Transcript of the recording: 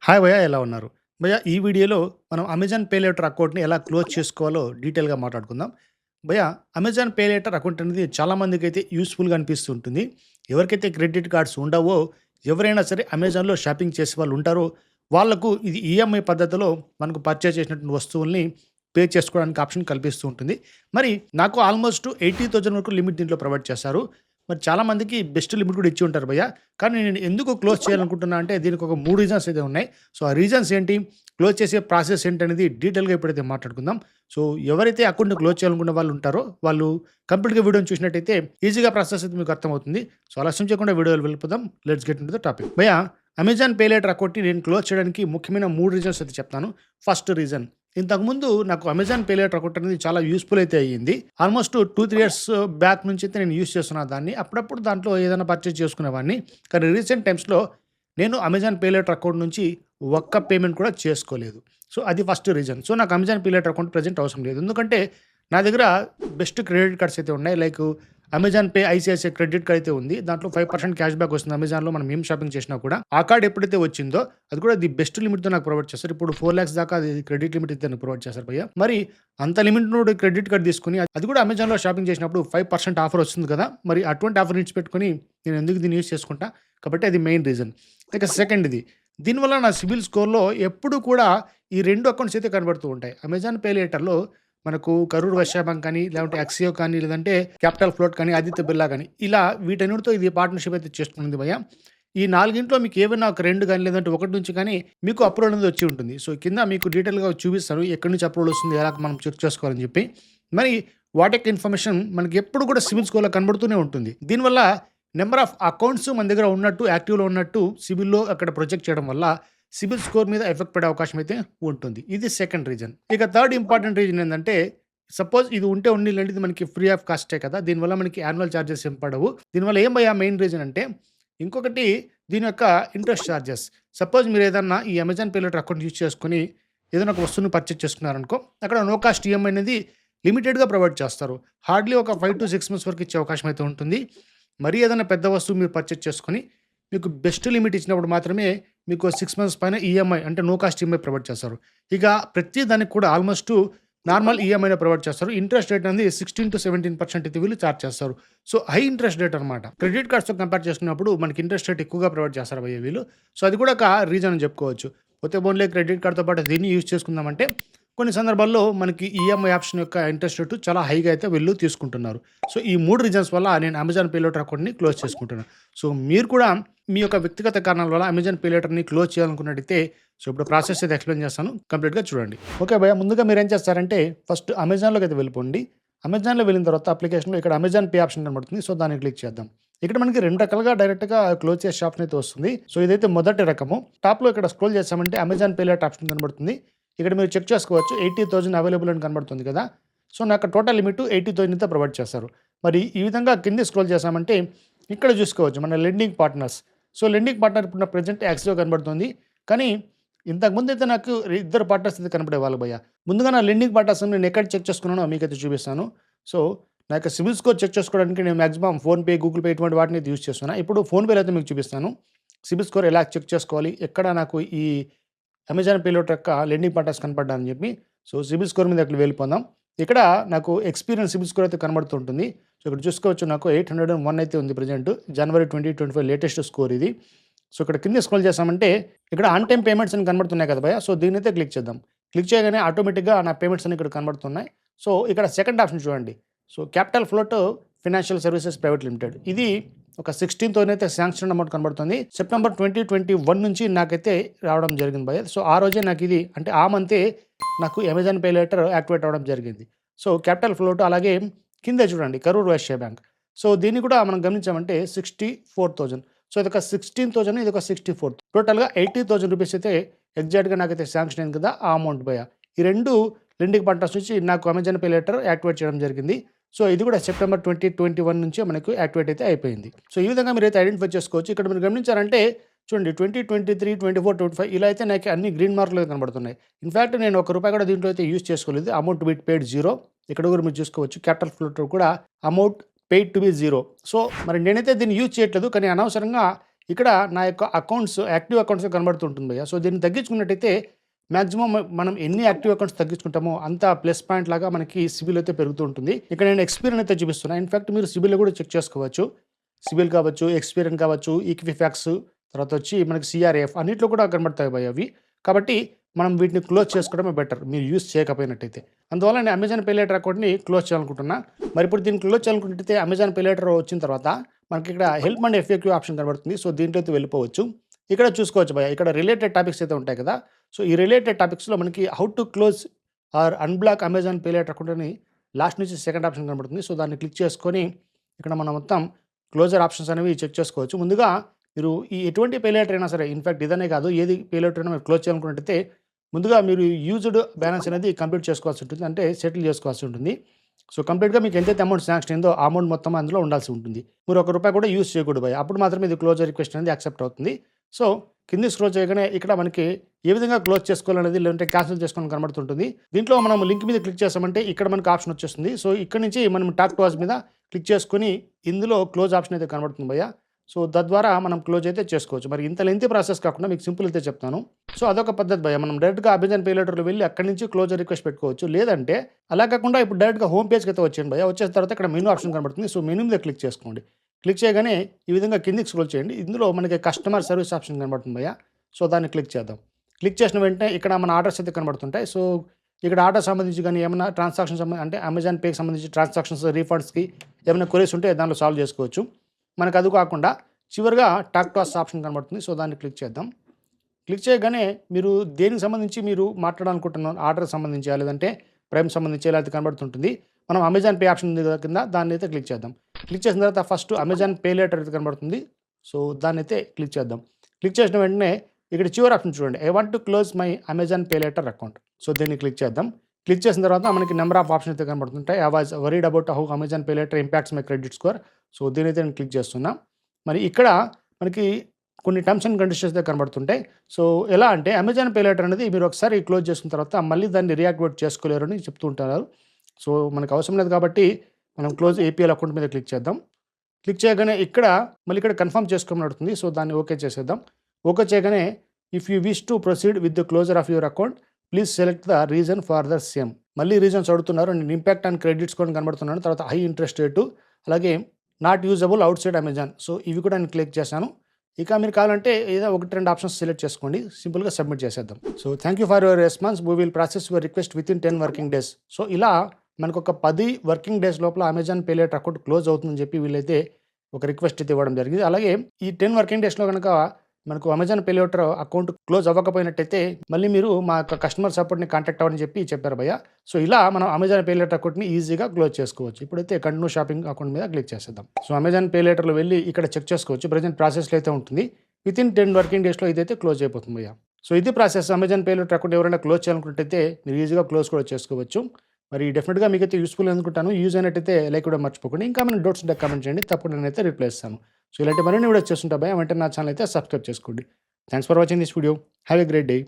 Hi భయ్యా, ఎలా ఉన్నారు? భయ్యా, ఈ వీడియోలో మనం అమెజాన్ పే లేటర్ అకౌంట్‌ని ఎలా క్లోజ్ చేసుకోవాలో డీటెయిల్‌గా మాట్లాడుకుందాం. భయ్యా, అమెజాన్ పే లేటర్ అకౌంట్ అనేది చాలా మందికైతే యూజ్‌ఫుల్‌గా అనిపిస్తూ ఉంటుంది. ఎవరికైతే క్రెడిట్ కార్డ్స్ ఉండవో, ఎవరైనా సరే అమెజాన్‌లో షాపింగ్ చేసే వాళ్ళు ఉంటారో, వాళ్ళకు ఇది ఈఎంఐ పద్ధతిలో మనకు పర్చేజ్ చేసినటువంటి వస్తువుల్ని పే చేసుకోవడానికి ఆప్షన్ కల్పిస్తూ ఉంటుంది. మరి నాకు ఆల్మోస్ట్ 80,000 వరకు లిమిట్ దీంట్లో ప్రొవైడ్ చేశారు. మరి చాలామందికి బెస్ట్ లిమిట్ కూడా ఇచ్చి ఉంటారు భయ్యా. కానీ నేను ఎందుకు క్లోజ్ చేయాలనుకుంటున్నా అంటే దీనికి ఒక 3 రీజన్స్ అయితే ఉన్నాయి. సో, ఆ రీజన్స్ ఏంటి? క్లోజ్ చేసే ప్రాసెస్ ఏంటనేది డీటెయిల్‌గా ఇప్పుడైతే మాట్లాడుకుందాం. సో, ఎవరైతే అకౌంట్‌ని క్లోజ్ చేయాలనుకున్న వాళ్ళు ఉంటారో, వాళ్ళు కంప్లీట్‌గా వీడియోని చూసినట్టయితే ఈజీగా ప్రాసెస్ అయితే మీకు అర్థమవుతుంది. సో, ఆలస్యం చేయకుండా వీడియోలో వెళ్ళిపోదాం. Let's get into the topic. భయ్యా, అమెజాన్ పే లేటర్ అకౌంట్‌ని నేను క్లోజ్ చేయడానికి ముఖ్యమైన 3 రీజన్స్ అయితే చెప్తాను. ఫస్ట్ రీజన్, ఇంతకుముందు నాకు అమెజాన్ పే లేటర్ అకౌంట్ అనేది చాలా యూజ్‌ఫుల్ అయితే అయ్యింది. ఆల్మోస్ట్ 2, 3 ఇయర్స్ బ్యాక్ నుంచి అయితే నేను యూజ్ చేస్తున్నా దాన్ని. అప్పుడప్పుడు దాంట్లో ఏదైనా పర్చేజ్ చేసుకునేవాడిని. కానీ రీసెంట్ టైమ్స్‌లో నేను అమెజాన్ పే లేటర్ అకౌంట్ నుంచి ఒక్క పేమెంట్ కూడా చేసుకోలేదు. సో, అది ఫస్ట్ రీజన్. సో, నాకు Amazon pay later account present అవసరం లేదు. ఎందుకంటే నా దగ్గర బెస్ట్ క్రెడిట్ కార్డ్స్ అయితే ఉన్నాయి. Like Amazon pay ICICI credit card అయితే ఉంది. దాంట్లో 5% క్యాష్ బ్యాక్ వస్తుంది అమెజాన్‌లో మనం ఏం షాపింగ్ చేసినా కూడా. ఆ కార్డ్ ఎప్పుడైతే వచ్చిందో అది కూడా ది బెస్ట్ లిమిట్‌తో నాకు ప్రొవైడ్ చేస్తారు. ఇప్పుడు 4,00,000 దాకా అది క్రెడిట్ లిమిట్ అయితే నాకు ప్రొవైడ్ చేస్తారు భయ్యా. మరి అంత లిమిట్ ఉన్నోడు క్రెడిట్ కార్డ్ తీసుకొని అది కూడా అమెజాన్‌లో షాపింగ్ చేసినప్పుడు 5% ఆఫర్ వస్తుంది కదా! మరి అటువంటి ఆఫర్ ఇడిచిపెట్టుకొని నేను ఎందుకు దీన్ని యూజ్ చేసుకుంటా? కాబట్టి అది మెయిన్ రీజన్. ఇక సెకండ్‌ది, దీనివల్ల నా సిబిల్ స్కోర్‌లో ఎప్పుడు కూడా ఈ 2 అకౌంట్స్ అయితే కనబడుతూ ఉంటాయి. అమెజాన్ పే లేటర్‌లో మనకు కరూర్ వైశ్య బ్యాంక్ కానీ, లేదంటే యాక్సియో కానీ, లేదంటే క్యాపిటల్ ఫ్లోట్ కానీ, ఆదిత్య బిర్లా కానీ, ఇలా వీటన్నిటితో ఇది పార్ట్నర్‌షిప్ అయితే చేసుకుంది భయ్యా. ఈ 4 మీకు ఏవైనా ఒక 2 గాని, లేదంటే 1 నుంచి కానీ మీకు అప్రూవల్ అనేది వచ్చి ఉంటుంది. సో, కింద మీకు డీటెయిల్‌గా చూపిస్తాను. ఎక్కడి నుంచి అప్రూవల్ వస్తుంది, ఎలా మనం చెక్ చేసుకోవాలని చెప్పి. మరి వాటి యొక్క ఇన్ఫర్మేషన్ మనకి ఎప్పుడు కూడా సిబిల్ స్కోర్‌లో కనబడుతూనే ఉంటుంది. దీనివల్ల నంబర్ ఆఫ్ అకౌంట్స్ మన దగ్గర ఉన్నట్టు, యాక్టివ్‌లో ఉన్నట్టు సిబిల్‌లో అక్కడ ప్రొజెక్ట్ చేయడం వల్ల సిబిల్ స్కోర్ మీద ఎఫెక్ట్ పడే అవకాశం అయితే ఉంటుంది. ఇది సెకండ్ రీజన్. ఇక థర్డ్ ఇంపార్టెంట్ రీజన్ ఏందంటే, సపోజ్ ఇది ఉంటే ఉన్నీలంటే ఇది మనకి ఫ్రీ ఆఫ్ కాస్టే కదా! దీనివల్ల మనకి యాన్యువల్ చార్జెస్ ఏం పడవు. దీనివల్ల ఏం భయ్యా మెయిన్ రీజన్ అంటే, ఇంకొకటి దీని యొక్క ఇంట్రెస్ట్ చార్జెస్. సపోజ్ మీరేదన్నా ఈ Amazon pay later account use చేసుకొని ఏదైనా ఒక వస్తువుని పర్చేజ్ చేసుకున్నారనుకో, అక్కడ నో కాస్ట్ ఈఎంఐ అనేది లిమిటెడ్‌గా ప్రొవైడ్ చేస్తారు. హార్డ్‌లీ ఒక 5-6 మంత్స్ వరకు ఇచ్చే అవకాశం అయితే ఉంటుంది. మరీ ఏదైనా పెద్ద వస్తువు మీరు పర్చేజ్ చేసుకొని మీకు బెస్ట్ లిమిట్ ఇచ్చినప్పుడు మాత్రమే మీకు 6 మంత్స్ పైన ఈఎంఐ అంటే నో కాస్ట్ ఈఎంఐ ప్రొవైడ్ చేస్తారు. ఇక ప్రతి దానికి కూడా ఆల్మోస్ట్ నార్మల్ ఈఎంఐనే ప్రొవైడ్ చేస్తారు. ఇంట్రెస్ట్ రేట్ అనేది 16-17% అయితే వీళ్ళు చార్జ్ చేస్తారు. సో, హై ఇంట్రెస్ట్ రేట్ అనమాట. క్రెడిట్ కార్డ్స్‌తో కంపేర్ చేసుకున్నప్పుడు మనకి ఇంట్రెస్ట్ రేట్ ఎక్కువగా ప్రొవైడ్ చేస్తారు భయ్యా వీళ్ళు. సో, అది కూడా ఒక రీజన్ అని చెప్పుకోవచ్చు. పోతే పోన్లే క్రెడిట్ కార్డ్‌తో పాటు దీన్ని యూజ్ చేసుకుందామంటే కొన్ని సందర్భాల్లో మనకి ఈఎంఐ ఆప్షన్ యొక్క ఇంట్రెస్ట్ రేటు చాలా హైగా అయితే వీళ్ళు తీసుకుంటున్నారు. సో, ఈ 3 రీజన్స్ వల్ల నేను అమెజాన్ పే లేటర్ అకౌంట్‌ని క్లోజ్ చేసుకుంటున్నాను. సో, మీరు కూడా మీ యొక్క వ్యక్తిగత కారణాల వల్ల అమెజాన్ పే లేటర్‌ని క్లోజ్ చేయాలనుకున్నట్టయితే, సో, ఇప్పుడు ప్రాసెస్ అయితే ఎక్స్‌ప్లెయిన్ చేస్తాను. కంప్లీట్‌గా చూడండి. ఓకే భయ్యా, ముందుగా మీరేం చేస్తారంటే ఫస్ట్ అమెజాన్‌లోకి అయితే వెళ్ళిపోండి. అమెజాన్‌లో వెళ్ళిన తర్వాత అప్లికేషన్‌లో ఇక్కడ అమెజాన్ పే ఆప్షన్ కనబడుతుంది. సో, దాన్ని క్లిక్ చేద్దాం. ఇక్కడ మనకి 2 రకాలుగా డైరెక్ట్‌గా క్లోజ్ చేసే ఆప్షన్ అయితే వస్తుంది. సో, ఇదైతే మొదటి రకము. టాప్‌లో ఇక్కడ స్క్రోల్ చేసామంటే అమెజాన్ పే లేటర్ ఆప్షన్ కనబడుతుంది. ఇక్కడ మీరు చెక్ చేసుకోవచ్చు. 80,000 అవైలబుల్ అని కనబడుతుంది కదా! సో, నాకు టోటల్ లిమిట్ 80,000 అయితే ప్రొవైడ్ చేస్తారు. మరి ఈ విధంగా కింద స్క్రోల్ చేసామంటే ఇక్కడ చూసుకోవచ్చు మన lending partners. So, lending partner ఇప్పుడు ప్రెజెంట్ యాక్సియో కనబడుతుంది. కానీ ఇంతకుముందైతే నాకు ఇద్దరు పార్ట్నర్స్ అయితే కనపడేవాళ్ళు భయ్యా. ముందుగా నా లెండింగ్ పార్ట్నర్స్ నేను ఎక్కడ చెక్ చేసుకున్నానో మీకైతే చూపిస్తాను. సో, నా యొక్క సిబిల్ స్కోర్ చెక్ చేసుకోవడానికి నేను మాక్సిమం ఫోన్‌పే, గూగుల్ పే ఇటువంటి వాటిని అయితే యూజ్ చేస్తున్నా. ఇప్పుడు ఫోన్‌పేలో అయితే మీకు చూపిస్తాను. సిబిల్ స్కోర్ ఎలా చెక్ చేసుకోవాలి, ఎక్కడ నాకు ఈ అమెజాన్ పే లేటర్ యొక్క లెండింగ్ పార్ట్నర్స్ కనపడ్డాయని చెప్పి. సో, సిబిల్ స్కోర్ మీద అక్కడ వెళ్ళిపోదాం. ఇక్కడ నాకు ఎక్స్‌పీరియన్స్ సిబిల్ స్కోర్ అయితే కనబడుతుంటుంది. సో, ఇక్కడ చూసుకోవచ్చు నాకు 801 అయితే ఉంది ప్రెజెంట్. జనవరి 2025 లేటెస్ట్ స్కోర్ ఇది. సో, ఇక్కడ కింద స్క్రోల్ చేసామంటే ఇక్కడ ఆన్ టైమ్ పేమెంట్స్ అని కనబడుతున్నాయి కదా భయ్యా. సో, దీన్నైతే క్లిక్ చేద్దాం. క్లిక్ చేయగానే ఆటోమేటిక్‌గా నా పేమెంట్స్ అన్ని ఇక్కడ కనబడుతున్నాయి. సో, ఇక్కడ సెకండ్ ఆప్షన్ చూడండి. So, capital float financial services private limited. ఇది ఒక 16థ్ శాంక్షన్ అమౌంట్ కనబడుతుంది. సెప్టెంబర్ 2021 నుంచి నాకైతే రావడం జరిగింది భయ్యా. సో, ఆ రోజే నాకు ఇది అంటే ఆ మంతే నాకు అమెజాన్ పే లేటర్ యాక్టివేట్ అవ్వడం జరిగింది. సో, క్యాపిటల్ ఫ్లోట్ అలాగే కింద చూడండి కరూర్ వైశ్య బ్యాంక్. సో, దీన్ని కూడా మనం గమనించామంటే 64,000. సో, ఇదొక 16,000, ఇదొక 64,000. టోటల్‌గా 80,000 రూపీస్ అయితే ఎగ్జాక్ట్‌గా నాకైతే శాంక్షన్ అయింది కదా! ఆ అమౌంట్ భయ్యా. ఈ 2 లెండింగ్ పార్ట్నర్స్ నుంచి నాకు అమెజాన్ పే లేటర్ యాక్టివేట్ చేయడం జరిగింది. సో, ఇది కూడా సెప్టెంబర్ 2021 నుంచే మనకు యాక్టివేట్ అయితే అయిపోయింది. సో, ఈ విధంగా మీరైతే ఐడెంటిఫై చేసుకోవచ్చు. ఇక్కడ మీరు గమనించారంటే చూడండి 2023, 24, 25 ఇలా అయితే నాకు అన్ని గ్రీన్ మార్కులు కనబడుతున్నాయి. ఇన్‌ఫాక్ట్ నేను ₹1 కూడా దీంట్లో అయితే యూజ్ చేసుకోలేదు. Amount bit paid 0. ఇక్కడ కూడా మీరు చూసుకోవచ్చు. క్యాపిటల్ ఫ్లోట్ కూడా amount paid to be 0. So, మరి నేనైతే దీన్ని యూజ్ చేయట్లేదు. కానీ అనవసరంగా ఇక్కడ నా యొక్క అకౌంట్స్ యాక్టివ్ అకౌంట్స్ కనబడుతుంటుంది భయ్యా. సో దీన్ని తగ్గించుకున్నట్టయితే మాక్సిమం మనం ఎన్ని యాక్టివ్ అకౌంట్స్ తగ్గించుకుంటామో అంత ప్లస్ పాయింట్ లాగా మనకి సిబిల్ అయితే పెరుగుతూ ఉంటుంది. ఇక్కడ నేను ఎక్స్పీరియన్ అయితే చూపిస్తున్నా. ఇన్ఫాక్ట్ మీరు సిబిల్ కూడా చెక్ చేసుకోవచ్చు. సిబిల్ కావచ్చు, ఎక్స్పీరియన్ కావచ్చు, ఈక్విఫాక్స్, తర్వాత వచ్చి మనకి సిఆర్ఎఫ్ అన్నిట్లో కూడా కనబడతాయి భయ్యా అవి. కాబట్టి మనం వీటిని క్లోజ్ చేసుకోవడమే బెటర్ మీరు యూజ్ చేయకపోయినట్టయితే. అందువల్ల నేను అమెజాన్ పే లేటర్ అకౌంట్ని క్లోజ్ చేయాలనుకుంటున్నా. మరి ఇప్పుడు దీన్ని క్లోజ్ చేయాలనుకుంటే అమెజాన్ పే లేటర్ వచ్చిన తర్వాత మనకి ఇక్కడ హెల్ప్ అండ్ ఎఫ్ఏక్యూ ఆప్షన్ కనబడుతుంది. సో దీంట్లో అయితే వెళ్ళిపోవచ్చు. ఇక్కడ చూసుకోవచ్చు భయ్యా, ఇక్కడ రిలేటెడ్ టాపిక్స్ అయితే ఉంటాయి కదా. సో ఈ రిలేటెడ్ టాపిక్స్లో మనకి how to close or unblock Amazon pay later account అని లాస్ట్ నుంచి సెకండ్ ఆప్షన్ కనబడుతుంది. సో దాన్ని క్లిక్ చేసుకొని ఇక్కడ మనం మొత్తం క్లోజర్ ఆప్షన్స్ అనేవి చెక్ చేసుకోవచ్చు. ముందుగా మీరు ఈ ఎటువంటి పే లేటర్ అయినా సరే, ఇన్ఫాక్ట్ ఇదనే కాదు, ఏది పే లేటర్ అయినా మీరు క్లోజ్ చేయాలనుకున్నట్టయితే ముందుగా మీరు యూజ్డ్ బ్యాలెన్స్ అనేది కంప్లీట్ చేసుకోవాల్సి ఉంటుంది, అంటే సెటిల్ చేసుకోవాల్సి ఉంటుంది. సో కంప్లీట్గా మీకు ఎంతైతే అమౌంట్ శాంక్షన్ అయిందో ఆ అమౌంట్ మొత్తం అందులో ఉండాల్సి ఉంటుంది. మీరు ₹1 కూడా యూజ్ చేయకూడదు భయ్యా. అప్పుడు మాత్రమే ఇది క్లోజర్ రిక్వెస్ట్ అనేది యాక్సెప్ట్ అవుతుంది. సో కింది స్క్రోల్ చేయగానే ఇక్కడ మనకి ఏ విధంగా క్లోజ్ చేసుకోవాలనేది, లేదంటే క్యాన్సిల్ చేసుకోవాలని కనబడుతుంటుంది. దీంట్లో మనం లింక్ మీద క్లిక్ చేసామంటే ఇక్కడ మనకి ఆప్షన్ వచ్చేస్తుంది. సో ఇక్కడ నుంచి మనం టాక్ టు అస్ మీద క్లిక్ చేసుకొని ఇందులో క్లోజ్ ఆప్షన్ అయితే కనబడుతుంది భయ్యా. సో తద్వారా మనం క్లోజ్ అయితే చేసుకోవచ్చు. మరి ఇంత లెంతీ ప్రాసెస్ కాకుండా మీకు సింపుల్ అయితే చెప్తాను. సో అదొక పద్ధతి భయ్యా. మనం డైరెక్ట్గా అమెజాన్ పే లేటర్లో వెళ్ళి అక్కడి నుంచి క్లోజర్ రిక్వెస్ట్ పెట్టుకోవచ్చు. లేదంటే అలా కాకుండా ఇప్పుడు డైరెక్ట్గా హోమ్ పేజ్కి అయితే వచ్చేయండి భయ్యా. వచ్చేసిన తర్వాత ఇక్కడ మెనూ ఆప్షన్ కనబడుతుంది. సో మెనూ మీద క్లిక్ చేసుకోండి. క్లిక్ చేయగానే ఈ విధంగా కిందికి స్క్రోల్ చేయండి. ఇందులో మనకి కస్టమర్ సర్వీస్ ఆప్షన్ కనబడుతుంది భయ్యా. సో దాన్ని క్లిక్ చేద్దాం. క్లిక్ చేసిన వెంటనే ఇక్కడ మన ఆర్డర్స్ అయితే కనబడుతుంటాయి. సో ఇక్కడ ఆర్డర్ సంబంధించి కానీ ఏమైనా ట్రాన్సాక్షన్స్ అంటే అమెజాన్ పేకి సంబంధించి ట్రాన్సాక్షన్స్, రీఫండ్స్కి ఏమైనా క్వరీస్ ఉంటే దాంట్లో సాల్వ్ చేసుకోవచ్చు. మనకు అది కాకుండా చివరిగా టాక్ టు అస్ ఆప్షన్ కనబడుతుంది. సో దాన్ని క్లిక్ చేద్దాం. క్లిక్ చేయగానే మీరు దేనికి సంబంధించి మీరు మాట్లాడాలనుకుంటున్న ఆర్డర్ సంబంధించి, లేదంటే ప్రైమ్ సంబంధించి ఇలా అయితే కనబడుతుంటుంది. మనం అమెజాన్ పే ఆప్షన్ ఉంది కింద, దాన్ని అయితే క్లిక్ చేద్దాం. క్లిక్ చేసిన తర్వాత ఫస్ట్ అమెజాన్ పే లేటర్ అయితే కనబడుతుంది. సో దాన్ని అయితే క్లిక్ చేద్దాం. క్లిక్ చేసిన వెంటనే ఇక్కడ చివరి ఆప్షన్ చూడండి, I want to close my Amazon pay later account. So దీన్ని క్లిక్ చేద్దాం. క్లిక్ చేసిన తర్వాత మనకి నెంబర్ ఆఫ్ ఆప్షన్ అయితే కనబడుతుంటాయి. I was worried about how Amazon pay later impacts my credit score. So దీని అయితే నేను క్లిక్ చేస్తున్నా. మరి ఇక్కడ మనకి కొన్ని టర్మ్స్ అండ్ కండిషన్స్ అయితే కనబడుతుంటాయి. సో ఎలా అంటే అమెజాన్ పే లేటర్ అనేది మీరు ఒకసారి క్లోజ్ చేసుకున్న తర్వాత మళ్ళీ దాన్ని రీయాక్టివేట్ చేసుకోలేరు అని చెప్తూ ఉంటారు. సో మనకు అవసరం లేదు కాబట్టి మనం క్లోజ్ ఏపీఎల్ అకౌంట్ మీద క్లిక్ చేద్దాం. క్లిక్ చేయగానే ఇక్కడ మళ్ళీ ఇక్కడ కన్ఫర్మ్ చేసుకోమని అడుగుతుంది. సో దాన్ని ఓకే చేసేద్దాం. ఓకే చేయగానే if you wish to proceed with the closure of your account please select the reason for the same. మళ్ళీ రీజన్స్ అడుగుతున్నారు. నేను ఇంపాక్ట్ అండ్ క్రెడిట్ స్కోర్ కనబడుతున్నాను, తర్వాత హై ఇంట్రెస్ట్ రేటు, అలాగే not usable outside Amazon. So ఇవి కూడా నేను click చేశాను. ఇక మీరు కావాలంటే ఏదో 1-2 ఆప్షన్స్ సెలెక్ట్ చేసుకోండి. సింపుల్గా సబ్మిట్ చేసేద్దాం. So thank you for your response. We will process your request with in 10 working days. So ఇలా మనకు ఒక 10 వర్కింగ్ డేస్ లోపల Amazon pay later account close అవుతుందని చెప్పి వీళ్ళైతే ఒక రిక్వెస్ట్ అయితే ఇవ్వడం జరిగింది. అలాగే ఈ 10 వర్కింగ్ డేస్లో కనుక మనకు Amazon pay later account close అవ్వకపోయినట్టయితే మళ్ళీ మీరు మా యొక్క కస్టమర్ సపోర్ట్ని కాంటాక్ట్ అవ్వని చెప్పి చెప్పారు భయ్యా. సో ఇలా మనం అమెజాన్ పే లేటర్ అకౌంట్ని ఈజీగా క్లోజ్ చేసుకోవచ్చు. ఇప్పుడైతే కంటిన్యూ షాపింగ్ అకౌంట్ మీద క్లిక్ చేసేద్దాం. సో అమెజాన్ పే లేటర్లో వెళ్ళి ఇక్కడ చెక్ చేసుకోవచ్చు. ప్రజెంట్ ప్రాసెస్లో అయితే ఉంటుంది. విత్ ఇన్ 10 వర్కింగ్ డేస్లో ఇదైతే క్లోజ్ అయిపోతుంది భయ్యా. సో ఇది process. Amazon pay later account ఎవరైనా క్లోజ్ చేయాలనుకుంటే మీరు ఈజీగా క్లోజ్ కూడా చేసుకోవచ్చు. మరి డెఫినెట్గా మీకైతే యూస్ఫుల్ అనుకుంటాను. యూజ్ అయినట్టయితే లైక్ కూడా మర్చిపోకండి. ఇంకా మన డౌట్స్ ఉంటే కామెంట్ చేయండి, తప్పకుండా నేనైతే రిప్లై ఇస్తాను. సో ఇలాంటి మరిన్ని వీడియోస్ చేస్తుంటా భయ్యా. వెంటనే నా ఛానల్ అయితే సబ్స్క్రైబ్ చేసుకోండి. Thanks for watching this video. Have a great day.